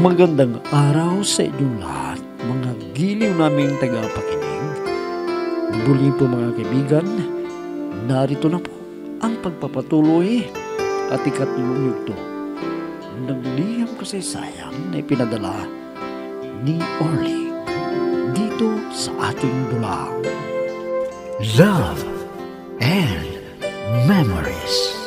Magandang araw sa inyong lahat, mga giliw naming tagapakinig. Muli po mga kaibigan, narito na po ang pagpapatuloy at ikatlong yugto ng liham kasaysayan na ipinadala ni Orly dito sa ating dulang Love and Memories.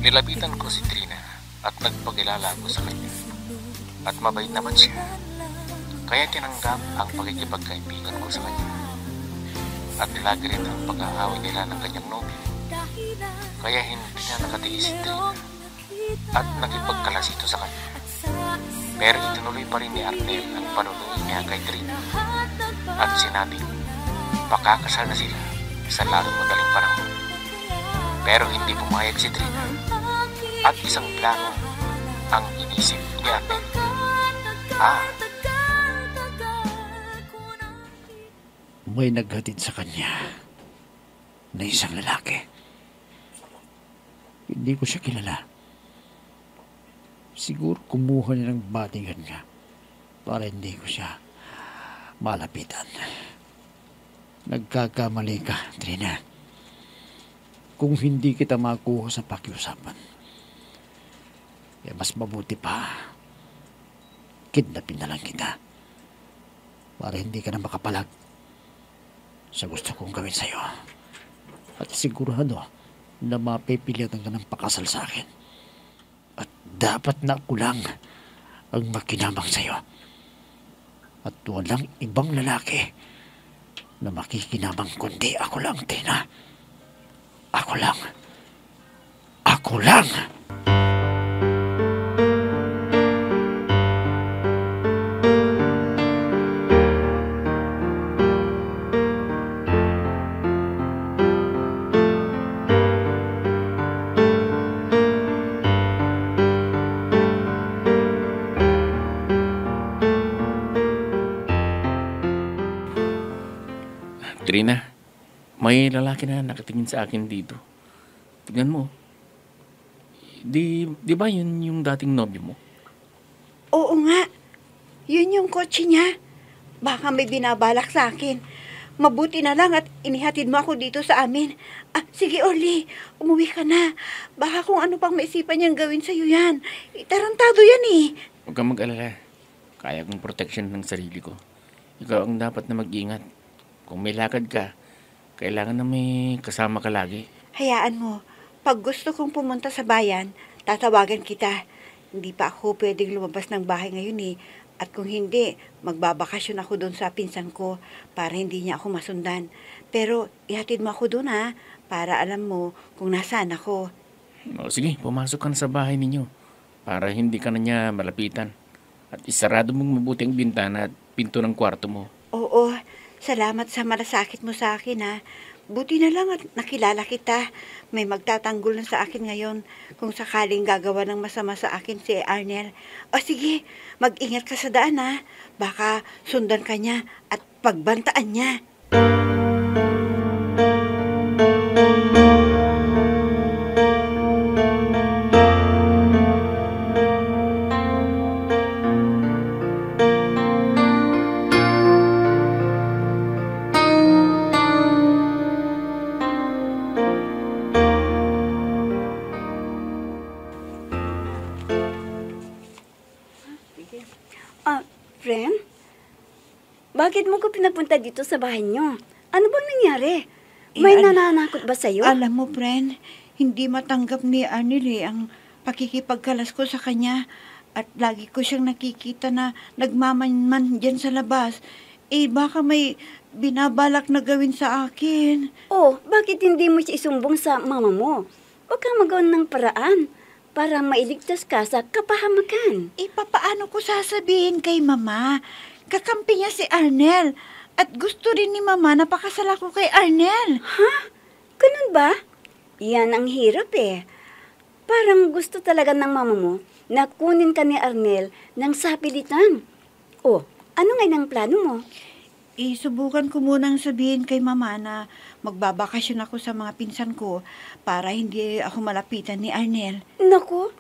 Nilapitan ko si Trina at nagpakilala ko sa kanya. At mabait naman siya. Kaya tinanggap ang pakikipagkaibigan ko sa kanya. At nilagi rin ang pag-aaway nila ng kanyang nobyo. Kaya hindi niya nakatiis si Trina at nakipagkalasito sa kanya. Pero itinuloy pa rin ni Arnel ang panunuyo niya kay Trina. At sinabing pakakasal na sila sa lalong madaling panahon. Pero hindi pumayag si Trina at isang plano ang inisip ni Arnel. May naghatid sa kanya na isang lalaki. Hindi ko siya kilala. Siguro kumuha niya ng batingan nga para hindi ko siya malapitan. Nagkakamali ka, Trina. Kung hindi kita makuha sa pakiusapan, mas mabuti pa, kidnapin na lang kita para hindi ka na makapalag sa gusto kong gawin sa'yo. At sigurado na mapipilitan ka ng pakasal sa akin. At dapat na ako lang ang makinabang sa'yo. At walang ibang lalaki na makikinabang kundi ako lang, Tina. Ako lang. Ako lang. Trina, may lalaki na nakatingin sa akin dito. Tignan mo. Di ba yun yung dating nobyo mo? Oo nga. Yun yung kotse niya. Baka may binabalak sa akin. Mabuti na lang at inihatid mo ako dito sa amin. Sige Orly, umuwi ka na. Baka kung ano pang maisipan niyang gawin sa'yo yan. Tarantado yan eh. Huwag kang mag-alala. Kaya kong protection ng sarili ko. Ikaw ang dapat na mag-ingat. Kung may lakad ka, kailangan na may kasama ka lagi. Hayaan mo, pag gusto kong pumunta sa bayan, tatawagan kita. Hindi pa ako pwedeng lumabas ng bahay ngayon eh. At kung hindi, magbabakasyon ako doon sa pinsan ko para hindi niya ako masundan. Pero ihatid mo ako doon ha, para alam mo kung nasaan ako. Sige, pumasok ka na sa bahay ninyo para hindi ka na niya malapitan. At isarado mong mabuti ang bintana at pinto ng kwarto mo. Oo, salamat sa malasakit mo sa akin ha. Buti na lang at nakilala kita. May magtatanggol na sa akin ngayon kung sakaling gagawa ng masama sa akin si Arnel. Sige, mag-ingat ka sa daan ha. Baka sundan ka niya at pagbantaan niya. Friend? Bakit mo ko pinapunta dito sa bahay niyo? Ano bang nangyari? May nananakot ba sa'yo? Alam mo, friend, hindi matanggap ni Arnel ang pakikipagkalas ko sa kanya. At lagi ko siyang nakikita na nagmamanman dyan sa labas. Baka may binabalak na gawin sa akin. Bakit hindi mo siya isumbong sa mama mo? Huwag kang magawan ng paraan para mailigtas ka sa kapahamakan. Papaano ko sasabihin kay mama? Kakampi niya si Arnel. At gusto rin ni mama na pakasal ako kay Arnel. Ha? Ganun ba? Yan ang hirap eh. Parang gusto talaga ng mama mo na kunin ka ni Arnel ng sapilitan. O, ano nga ang plano mo? Subukan ko munang sabihin kay mama na magbabakasyon ako sa mga pinsan ko para hindi ako malapitan ni Arnel. Naku,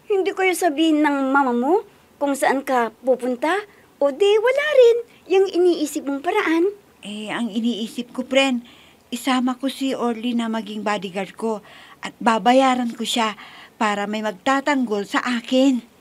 hindi ko yung sabihin ng mama mo kung saan ka pupunta. O di wala rin yung iniisip mong paraan. Ang iniisip ko, friend, isama ko si Orly na maging bodyguard ko at babayaran ko siya para may magtatanggol sa akin.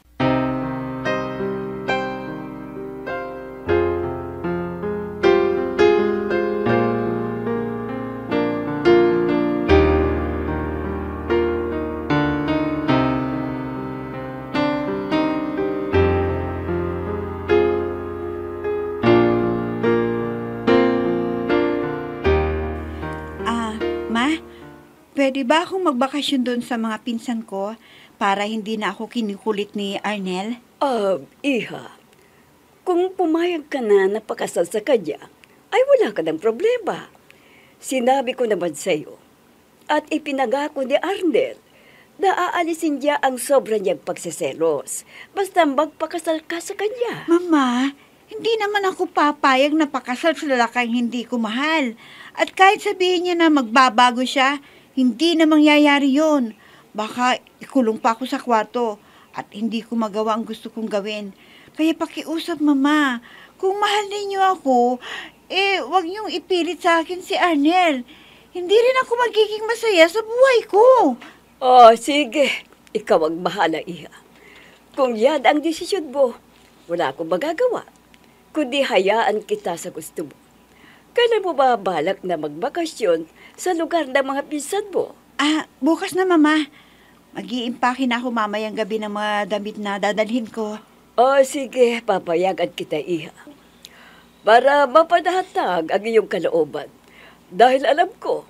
Ma, pwede ba akong magbakasyon doon sa mga pinsan ko para hindi na ako kinukulit ni Arnel? Iha, kung pumayag ka na napakasal sa kanya, ay wala ka ng problema. Sinabi ko naman sa'yo at ipinagako ni Arnel na aalisin niya ang sobra niyang pagsiselos basta magpakasal ka sa kanya. Mama, hindi naman ako papayag na pakasal sa lalaking hindi ko mahal. At kahit sabihin niya na magbabago siya, hindi na mangyayari yon. Baka ikulong pa ako sa kwarto at hindi ko magawa ang gusto kong gawin. Kaya pakiusap, Mama. Kung mahal ninyo ako, wag niyong ipilit sa akin si Arnel. Hindi rin ako magiging masaya sa buhay ko. Sige. Ikaw ang bahala, Iha. Kung yan ang desisyon mo, wala akong magagawa. Kundi hayaan kita sa gusto mo. Kailan mo ba balak na magbakasyon sa lugar ng mga pinsan mo? Bukas na, Mama. Mag-iimpake na ako mamayang gabi ng mga damit na dadalhin ko. Sige, papayagan kita, Iha. Para mapadahatag ang iyong kalooban. Dahil alam ko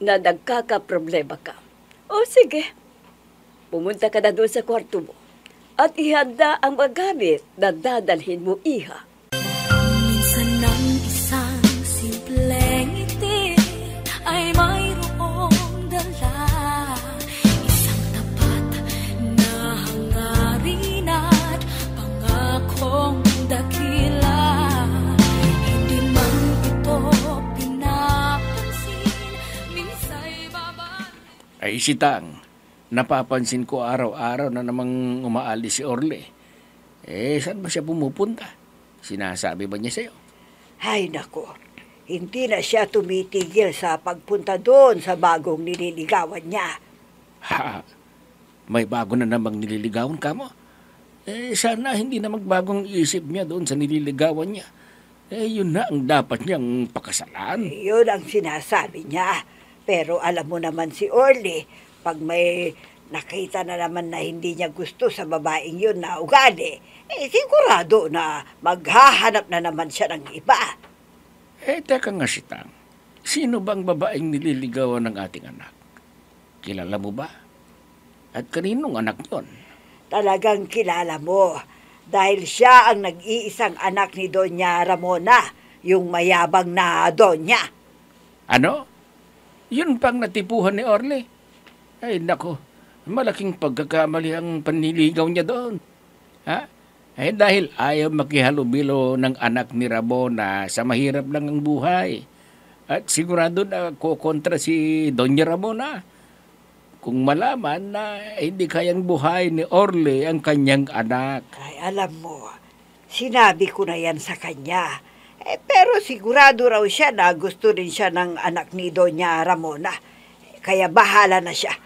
na nagkakaproblema ka. Sige. Pumunta ka na doon sa kwarto mo at ihanda ang magamit na dadalhin mo, Iha. Minsan ng isang simpleng ngiti ay mayroong dala, isang tapat na hangarin at pangakong dakila. Hindi man ito pinapansin, minsa'y babalik. Ay, Sitang, napapansin ko araw-araw na namang umaalis si Orly. Saan ba siya pumupunta? Sinasabi ba niya sa'yo? Ay, nako. Hindi na siya tumitigil sa pagpunta doon sa bagong nililigawan niya. Ha? May bago na namang nililigawan ka mo? Sana hindi na magbagong isip niya doon sa nililigawan niya. Yun na ang dapat niyang pakasalan. Yun ang sinasabi niya. Pero alam mo naman si Orly, pag may nakita na naman na hindi niya gusto sa babaeng yun na ugali, sigurado na maghahanap na naman siya ng iba. Teka nga, Sitang. Sino bang babaeng nililigawan ng ating anak? Kilala mo ba? At kaninong anak yon? Talagang kilala mo. Dahil siya ang nag-iisang anak ni Doña Ramona, yung mayabang na Doña. Ano? Yun pang natipuhan ni Orly? Ay, nako. Malaking pagkakamali ang panliligaw niya doon. Ha? Dahil ayaw makihalubilo ng anak ni Ramona sa mahirap lang ang buhay. At sigurado na kukontra si Doña Ramona kung malaman na hindi kayang buhay ni Orly ang kanyang anak. Ay, alam mo, sinabi ko na yan sa kanya. Pero sigurado raw siya na gusto rin siya ng anak ni Doña Ramona. Kaya bahala na siya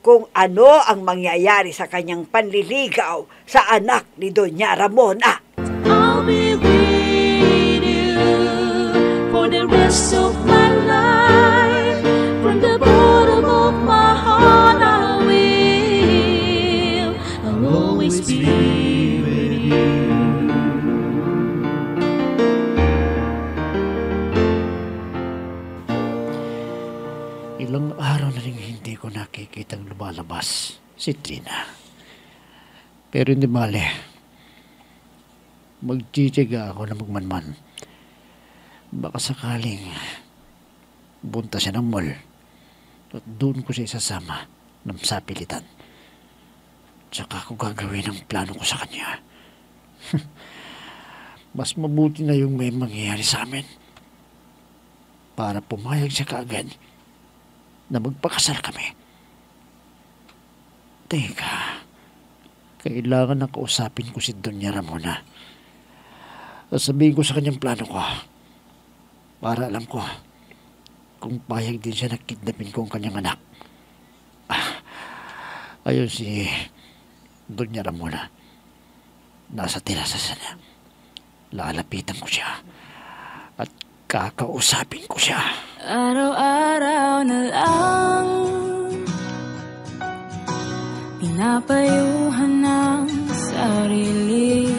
kung ano ang mangyayari sa kanyang panliligaw sa anak ni Doña Ramona. I'll be with you for the rest of my life. From the bottom of my heart I will. I'll always be with you. Ilang araw na rin hindi ko nakikitang lumalabas si Trina. Pero hindi mali. Magtitiga ako na magmanman. Baka sakaling bunta siya ng mall At doon ko siya isasama ng sapilitan. Tsaka ko gagawin ang plano ko sa kanya. Mas mabuti na yung may mangyayari sa amin. Para pumayag siya kaagad na magpakasal kami. Teka, kailangan na kausapin ko si Doña Ramona. Sabihin ko sa kanyang plano ko. Para alam ko kung payag din siya na kidnapin ko ang kanyang anak. Ayun si Doña Ramona. Nasa terasa siya. Lalapitan ko siya at kakausapin ko siya. Araw-araw na lang pinapayuhan ng sarili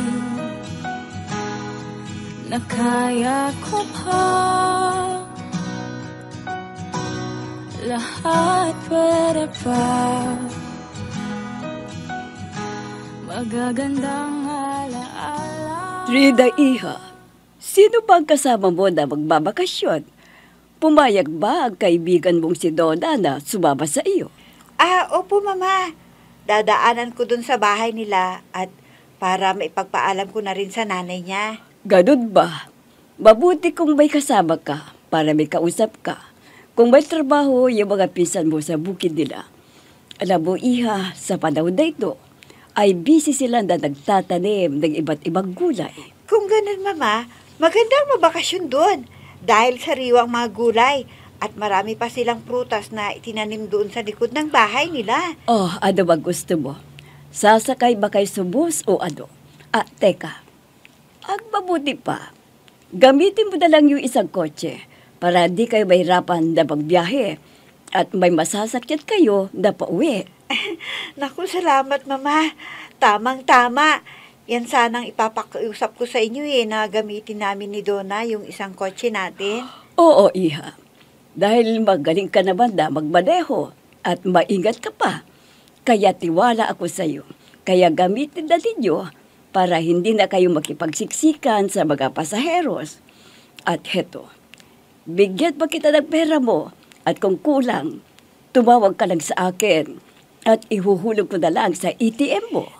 na kaya ko pa lahat pwede pa magagandang alaala. Trina, iha, sino ba ang kasama mo na magbabakasyon? Pumayag ba ang kaibigan mong si Donna na sumama sa iyo? Opo, Mama. Dadaanan ko dun sa bahay nila at para maipagpaalam ko na rin sa nanay niya. Ganun ba? Mabuti kung may kasama ka para may kausap ka. Kung may trabaho yung mga pinsan mo sa bukid nila. Alam mo, iha, sa panahon na ito, ay busy sila na nagtatanim ng iba't ibang gulay. Kung ganun, Mama, magandang mabakasyon doon dahil sariwang mga gulay at marami pa silang prutas na itinanim doon sa likod ng bahay nila. Oh, ano ba gusto mo? Sasakay ba kayo sa bus o ano? Teka, ang mabuti pa, gamitin mo na lang yung isang kotse para di kayo mahirapan na magbiyahe at may masasakyan kayo na pauwi. Naku, salamat, Mama. Tamang-tama. Yan sanang ipapakiusap ko sa inyo na gamitin namin ni Donna yung isang kotse natin. Oo, iha. Dahil magaling ka naman na magmaneho at maingat ka pa. Kaya tiwala ako sa iyo. Kaya gamitin na ninyo para hindi na kayo makipagsiksikan sa mga pasaheros. At heto, bigyan pa kita ng pera mo at kung kulang, tumawag ka lang sa akin at ihuhulog ko na lang sa ATM mo.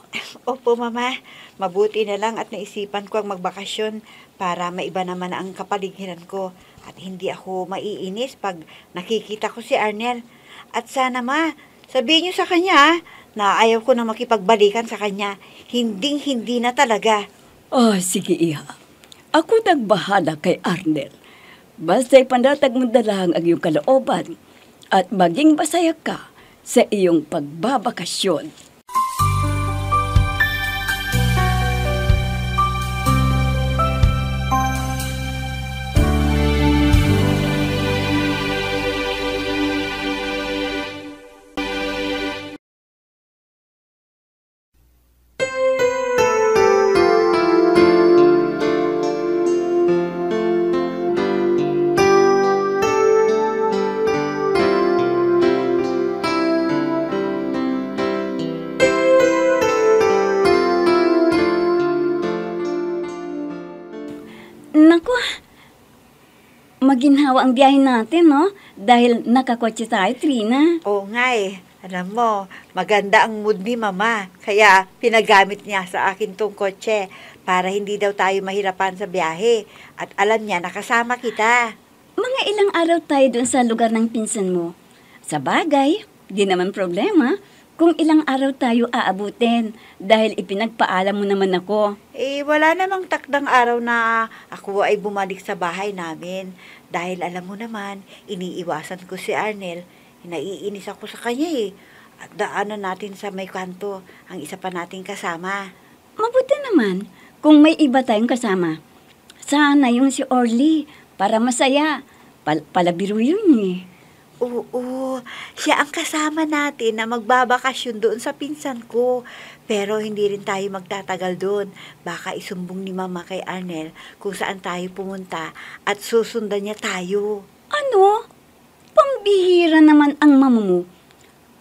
Opo, Mama. Mabuti na lang at naisipan ko ang magbakasyon para maiba naman ang kapaligiran ko at hindi ako maiinis pag nakikita ko si Arnel. At sana, Ma, sabihin niyo sa kanya na ayaw ko na makipagbalikan sa kanya. Hinding-hindi na talaga. Oh, sige iha. Ako nang bahala kay Arnel. Basta ipanatag mo na lang ang iyong kalooban at maging masaya ka sa iyong pagbabakasyon. Naku, maginhawa ang biyahe natin, no? Dahil nakakotse tayo, Trina. Oo nga Alam mo, maganda ang mood ni Mama. Kaya pinagamit niya sa akin tong kotse para hindi daw tayo mahirapan sa biyahe. At alam niya, nakasama kita. Mga ilang araw tayo dun sa lugar ng pinsan mo. Sa bagay, di naman problema kung ilang araw tayo aabutin dahil ipinagpaalam mo naman ako. Wala namang takdang araw na ako ay bumalik sa bahay namin. Dahil alam mo naman, iniiwasan ko si Arnel. Naiinis ako sa kanya At daanan natin sa may kanto ang isa pa nating kasama. Mabuti naman kung may iba tayong kasama. Sana yung si Orly para masaya. Palabiro yun Oo, siya ang kasama natin na magbabakasyon doon sa pinsan ko. Pero hindi rin tayo magtatagal doon. Baka isumbong ni Mama kay Arnel kung saan tayo pumunta at susundan niya tayo. Ano? Pambihira naman ang mama mo.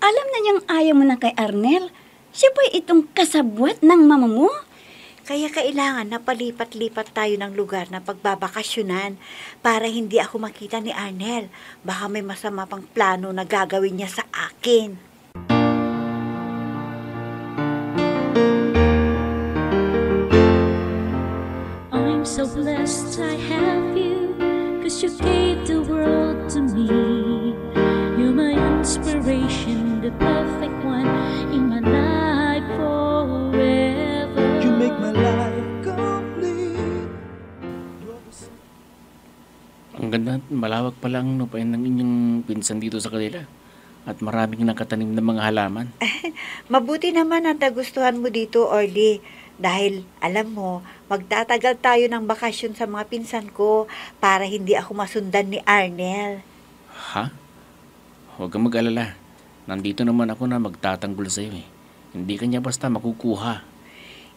Alam na niyang ayaw mo na kay Arnel. Siya ba itong kasabwat ng mama mo? Kaya kailangan na palipat-lipat tayo ng lugar na pagbabakasyonan para hindi ako makita ni Arnel. Baka may masama pang plano na gagawin niya sa akin. I'm so blessed I have you, 'cause you gave the world to me. You're my inspiration, the perfect one in my life forever. You make my life complete. Ang ganda at malawak pala ang lupain ng inyong pinsan dito sa kanila. At maraming nakatanim na mga halaman. Mabuti naman ang nagustuhan mo dito, Orly. Dahil, alam mo, magtatagal tayo ng bakasyon sa mga pinsan ko para hindi ako masundan ni Arnel. Ha? Huwag kang mag-alala. Nandito naman ako na magtatanggol sa iyo eh. Hindi kanya basta makukuha.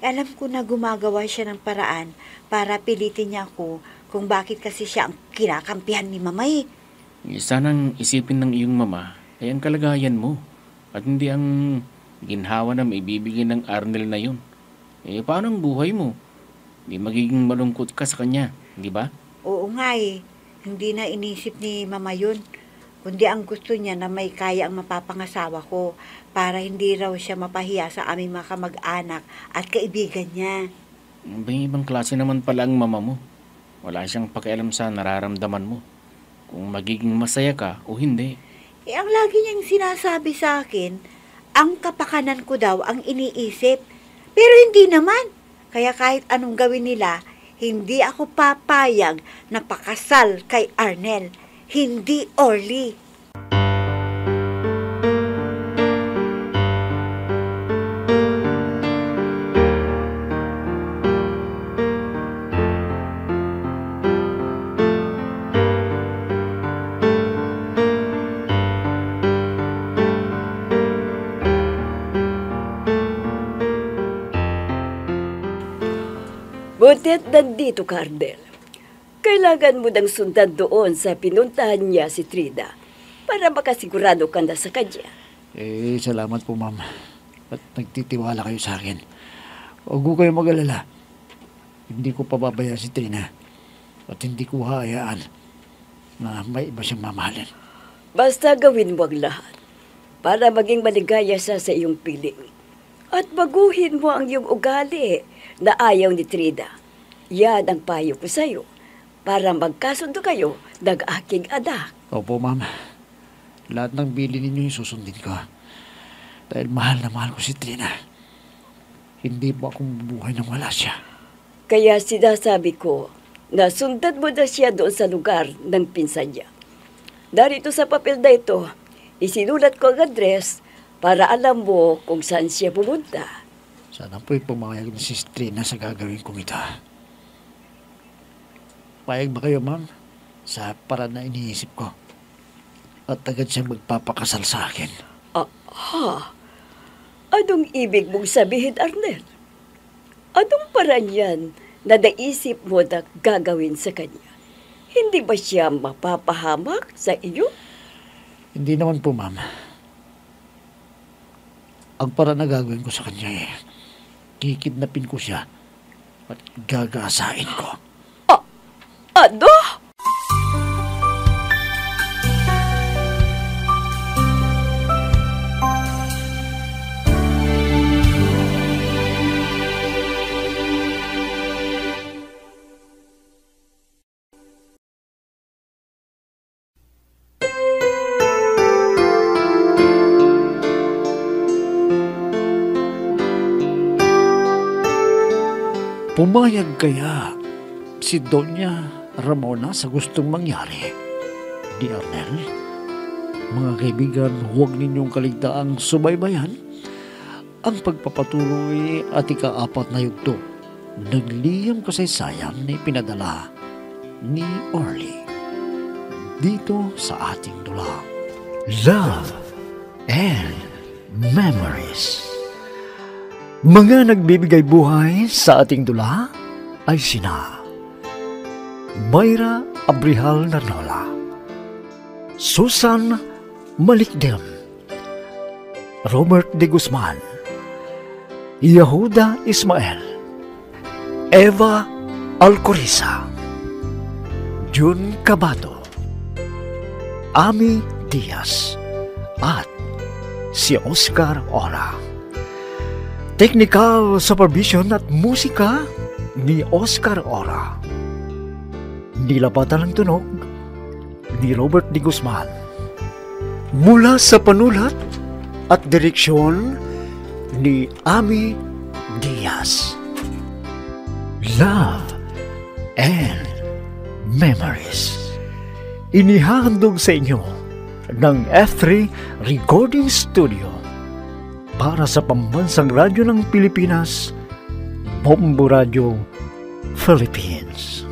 Alam ko na gumagawa siya ng paraan para pilitin niya ako kung bakit kasi siya ang kinakampihan ni Mama eh. Sanang isipin ng iyong mama ay ang kalagayan mo at hindi ang ginhawa na maibibigay ng Arnel na yun. Paano ang buhay mo? Di magiging malungkot ka sa kanya, di ba? Oo nga eh. Hindi na inisip ni Mama yun. Kundi ang gusto niya na may kaya ang mapapangasawa ko para hindi raw siya mapahiya sa aming mga kamag-anak at kaibigan niya. May ibang klase naman pala ang mama mo. Wala siyang pakialam sa nararamdaman mo. Kung magiging masaya ka o hindi. Ang lagi niyang sinasabi sa akin, ang kapakanan ko daw ang iniisip. Pero hindi naman. Kaya kahit anong gawin nila, hindi ako papayag na pakasal kay Arnel. Hindi Orly. Butit nandito ka, Arnel. Kailangan mo nang sundan doon sa pinuntahan niya si Trina para makasigurado ka na sa kanya. Salamat po, ma'am. At nagtitiwala kayo sa akin. Huwag ko kayo mag-alala. Hindi ko pababayaan si Trina. At hindi ko hayaan na may iba siyang mamahalin. Basta gawin mo ang lahat para maging maligaya siya sa iyong piling. At baguhin mo ang iyong ugali na ayaw ni Trina. Yan ang payo ko sa iyo para magkasundo kayo ng aking anak. Opo, ma'am. Lahat ng bili ninyo yung susundin ko. Dahil mahal na mahal ko si Trina. Hindi po akong bubuhay nang wala siya. Kaya sinasabi ko na sundan mo na siya doon sa lugar ng pinsan niya. Narito sa papel na ito, isinulat ko ang address para alam mo kung saan siya pumunta. Sana po'y pumayag na si Trina sa gagawin kong ito. Payag ba kayo, ma'am? Sa paraan na iniisip ko. At agad siyang magpapakasal sa akin. Anong ibig mong sabihin, Arnel? Anong paraan yan na naisip mo na gagawin sa kanya? Hindi ba siya mapapahamak sa iyo? Hindi naman po, ma'am. Ang paraan na gagawin ko sa kanya kikidnapin ko siya at gagasain ko. Ano? Pumayag kaya si Doña Ramona sa gustong mangyari ni Arnel? Mga kaibigan, huwag ninyong kaligtaang subaybayan ang pagpapatuloy at ika-4 na yugto ng liham kasaysayan na ipinadala ni Orly dito sa ating dula. Love and Memories. Mga nagbibigay buhay sa ating dula ay sina Mayra Abrihal Narnola, Susan Malikdem, Robert de Guzman, Yehuda Ismael, Eva Alcoriza, Jun Cabato, Ami Diaz, at si Oscar Ora. Technical supervision at musika ni Oscar Ora. Nilapatan ng tunog ni Robert D. Guzman. Mula sa panulat at direksyon ni Ami Diaz. Love and Memories. Inihahandog sa inyo ng F3 Recording Studio para sa Pambansang Radyo ng Pilipinas, Bombo Radio, Philippines.